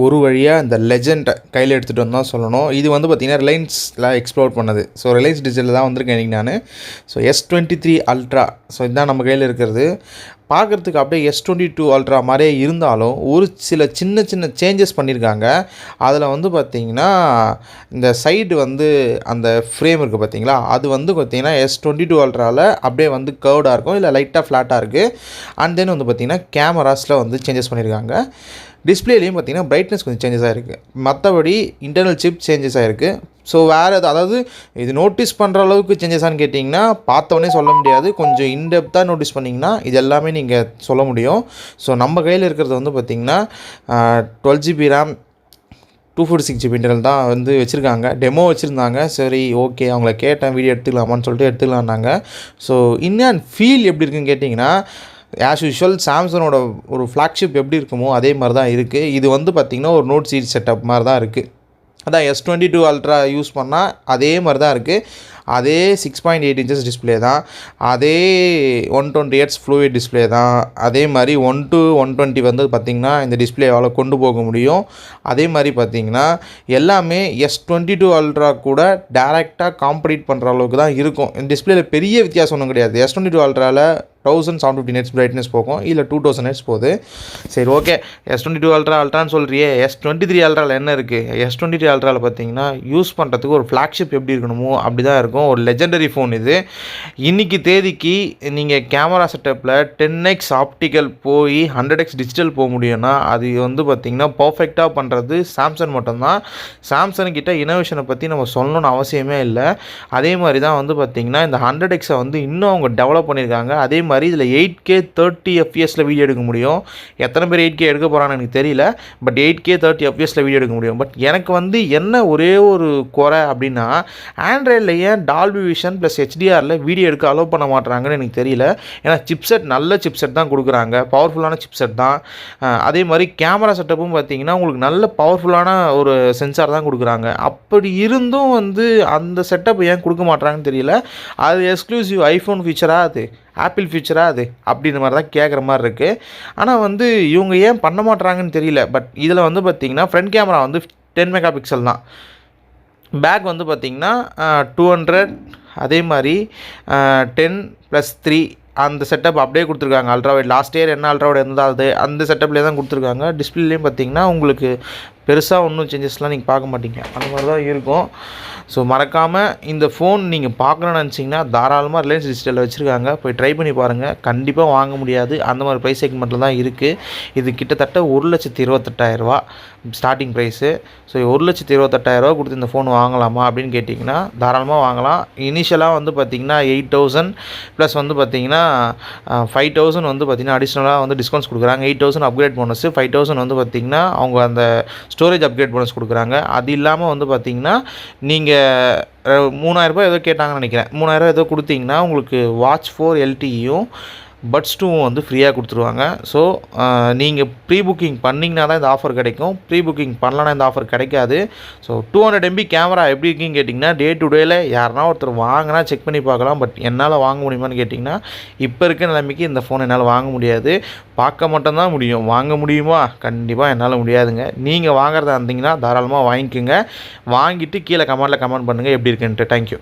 ஒரு வழியாக இந்த லெஜெண்டை கையில் எடுத்துகிட்டு வந்தால் சொல்லணும். இது வந்து பார்த்திங்கன்னா ரிலையன்ஸில் எக்ஸ்ப்ளோர் பண்ணது. ஸோ ரிலையன்ஸ் டிஜிட்டலில் தான் வந்திருக்கேன் இன்றைக்கி நான். ஸோ S23 அல்ட்ரா, ஸோ இதுதான் நம்ம கையில் இருக்கிறது. பார்க்குறதுக்கு அப்படியே S22 அல்ட்ரா மாதிரியே இருந்தாலும் ஒரு சில சின்ன சின்ன சேஞ்சஸ் பண்ணியிருக்காங்க. அதில் வந்து பார்த்திங்கன்னா இந்த சைடு வந்து அந்த ஃப்ரேம் இருக்குது பார்த்திங்களா, அது வந்து பார்த்திங்கன்னா S22 அல்ட்ராவில் அப்படியே வந்து கர்வ்டாக இருக்கும், இல்லை லைட்டாக ஃப்ளாட்டாக இருக்குது. அண்ட் தென் வந்து பார்த்திங்கன்னா கேமராஸில் வந்து சேஞ்சஸ் பண்ணியிருக்காங்க. டிஸ்பிளேலையும் பார்த்திங்கன்னா பிரைட்னஸ் கொஞ்சம் சேஞ்சஸ் ஆகிருக்கு. மற்றபடி இன்டர்னல் சிப் சேஞ்சஸ் ஆகிருக்கு. ஸோ வேறு அதாவது இது நோட்டீஸ் பண்ணுற அளவுக்கு சேஞ்சஸான்னு கேட்டிங்கன்னா பார்த்தோன்னே சொல்ல முடியாது. கொஞ்சம் இன்டெப்த்தாக நோட்டீஸ் பண்ணிங்கன்னா இது எல்லாமே நீங்கள் சொல்ல முடியும். ஸோ நம்ம கையில் இருக்கிறது வந்து பார்த்திங்கன்னா 12 GB RAM 256 GB இன்டர்னல் தான் வந்து வச்சுருக்காங்க. டெமோ வச்சுருந்தாங்க. சரி ஓகே, அவங்கள கேட்டேன் வீடியோ எடுத்துக்கலாமான்னு சொல்லிட்டு எடுத்துக்கலான்னாங்க. ஸோ இன்னும் ஃபீல் எப்படி இருக்குன்னு கேட்டிங்கன்னா ஆஸ் யூஷுவல் சாம்சங்கோட ஒரு ஃப்ளாக்ஷிப் எப்படி இருக்குமோ அதே மாதிரி தான் இருக்குது. இது வந்து பார்த்திங்கன்னா ஒரு நோட் சீரிஸ் செட்டப் மாதிரி தான் இருக்குது. அதான் S22 அல்ட்ரா யூஸ் பண்ணால் அதே மாதிரி தான் இருக்குது. அதே 6.8 inches டிஸ்பிளே தான், அதே 120 Hz ஃப்ளூயிட் டிஸ்பிளே தான். அதே மாதிரி 1 to 120 வந்து பார்த்திங்கன்னா இந்த டிஸ்பிளேவால் கொண்டு போக முடியும். அதே மாதிரி பார்த்திங்கன்னா எல்லாமே S22 அல்ட்ரா கூட டேரெக்டாக காம்படிட் பண்ணுற அளவுக்கு தான் இருக்கும். இந்த டிஸ்பிளேயில் பெரிய வித்தியாசம் ஒன்றும் கிடையாது. S22 அல்ட்ராவில் 1750 Hz பிரைட்னஸ் போகும், இல்லை 2000 Hz போகுது. சரி ஓகே, S22 அல்ட்ரான்னு சொல்கிறியே, S23 அல்ட்ராவில் என்ன இருக்குது? S23 அல்ட்ராவில் பார்த்தீங்கன்னா யூஸ் பண்ணுறதுக்கு ஒரு ஃப்ளாக்ஷிப் எப்படி இருக்கணுமோ அப்படி தான் இருக்கும். ஒரு லெஜெண்டரி ஃபோன் இது. இன்றைக்கி தேதிக்கு நீங்கள் கேமரா செட்டப்பில் 10x ஆப்டிக்கல் போய் 100x டிஜிட்டல் போக முடியும்னா அது வந்து பார்த்திங்கன்னா பர்ஃபெக்டாக பண்ணுறது சாம்சங் மட்டும்தான். சாம்சங் கிட்ட இனோவேஷனை பற்றி நம்ம சொல்லணும்னு அவசியமே இல்லை. அதே மாதிரி தான் வந்து பார்த்திங்கன்னா இந்த 100xை வந்து இன்னும் அவங்க டெவலப் பண்ணியிருக்காங்க. அதே மாதிரி இதில் 8K 30 fps வீடியோ எடுக்க முடியும். எத்தனை பேர் 8K எடுக்க போகிறான்னு எனக்கு தெரியல, பட் 8K 30 fps வீடியோ எடுக்க முடியும். பட் எனக்கு வந்து என்ன ஒரே ஒரு குறை அப்படின்னா, ஆண்ட்ராய்டில் ஏன் டால்பி விஷன் ப்ளஸ் HDRல வீடியோ எடுக்க அலோவ் பண்ண மாட்டாங்கன்னு எனக்கு தெரியல. ஏன்னா சிப்செட் நல்ல சிப்செட் தான் கொடுக்குறாங்க, பவர்ஃபுல்லான சிப்செட் தான். அதே மாதிரி கேமரா செட்டப்பும் பார்த்தீங்கன்னா உங்களுக்கு நல்ல பவர்ஃபுல்லான ஒரு சென்சார் தான் கொடுக்குறாங்க. அப்படி இருந்தும் வந்து அந்த செட்டப் ஏன் கொடுக்க மாட்டாங்கன்னு தெரியல. அது எக்ஸ்க்ளூசிவ் ஐஃபோன் ஃபீச்சராக, அது ஆப்பிள் ஃபீச்சராக, அது அப்படின்ற மாதிரி தான் கேட்குற மாதிரி இருக்குது. ஆனால் வந்து இவங்க ஏன் பண்ண மாட்டாங்கன்னு தெரியல. பட் இதில் வந்து பார்த்திங்கன்னா ஃப்ரண்ட் கேமரா வந்து 10 MP தான். பேக் வந்து பார்த்திங்கன்னா 200, அதே மாதிரி 10+3 அந்த செட்டப் அப்படியே கொடுத்துருக்காங்க. அல்ட்ராவைட் லாஸ்ட் இயர் என்ன அல்ட்ராவைட் இருந்தால் அந்த செட்டப்லேயே தான் கொடுத்துருக்காங்க. டிஸ்பிளேலையும் பார்த்திங்கன்னா உங்களுக்கு பெருசாக ஒன்றும் சேஞ்சஸ்லாம் நீங்கள் பார்க்க மாட்டீங்க, அந்த மாதிரி தான் இருக்கும். ஸோ மறக்காமல் இந்த ஃபோன் நீங்கள் பார்க்கணுன்னு நினச்சிங்கன்னா தாராளமாக ரிலையன்ஸ் டிஜிட்டலில் வச்சுருக்காங்க, போய் ட்ரை பண்ணி பாருங்கள். கண்டிப்பாக வாங்க முடியாது, அந்த மாதிரி ப்ரைஸ் செக்மெண்ட்டில் தான் இருக்குது. இது கிட்டத்தட்ட 1,28,000 ஸ்டார்டிங் ப்ரைஸு. ஸோ 1,28,000 கொடுத்து இந்த ஃபோன் வாங்கலாமா அப்படின்னு கேட்டிங்கன்னா தாராளமாக வாங்கலாம். இனிஷியலாக வந்து பார்த்திங்கன்னா 8,000 ப்ளஸ் வந்து பார்த்திங்கன்னா 5,000 வந்து பார்த்திங்கன்னா அடிஷ்னலாக வந்து டிஸ்கவுண்ட்ஸ் கொடுக்குறாங்க. 8,000 அப்கிரேட் போனஸ், 5,000 வந்து பார்த்திங்கன்னா அவங்க அந்த ஸ்டோரேஜ் அப்கிரேட் போனஸ் கொடுக்குறாங்க. அது இல்லாமல் வந்து பார்த்திங்கன்னா நீங்கள் 3,000 ஏதோ கேட்டாங்கன்னு நினைக்கிறேன், 3,000 ஏதோ கொடுத்தீங்கன்னா உங்களுக்கு வாட்ச் 4 LTEயும் பட்ஸ் 2 வந்து ஃப்ரீயாக கொடுத்துருவாங்க. ஸோ நீங்கள் ப்ரீ புக்கிங் பண்ணிங்கன்னா தான் இந்த ஆஃபர் கிடைக்கும், ப்ரீ புக்கிங் பண்ணலன்னா இந்த ஆஃபர் கிடைக்காது. ஸோ 200 MB கேமரா எப்படி இருக்குன்னு கேட்டிங்கன்னா டே டு டேயில் யாருனா ஒருத்தர் வாங்கினா செக் பண்ணி பார்க்கலாம். பட் என்னால் வாங்க முடியுமான்னு கேட்டிங்கன்னா இப்போ இருக்க நிலைமைக்கு இந்த ஃபோன் என்னால் வாங்க முடியாது. பார்க்க மட்டும்தான் முடியும், வாங்க முடியுமா? கண்டிப்பாக என்னால் முடியாதுங்க. நீங்கள் வாங்குறதா இருந்தீங்கன்னா தாராளமாக வாங்கிக்கோங்க. வாங்கிட்டு கீழே கமெண்ட் பண்ணுங்கள் எப்படி இருக்குன்ட்டு. தேங்க்யூ.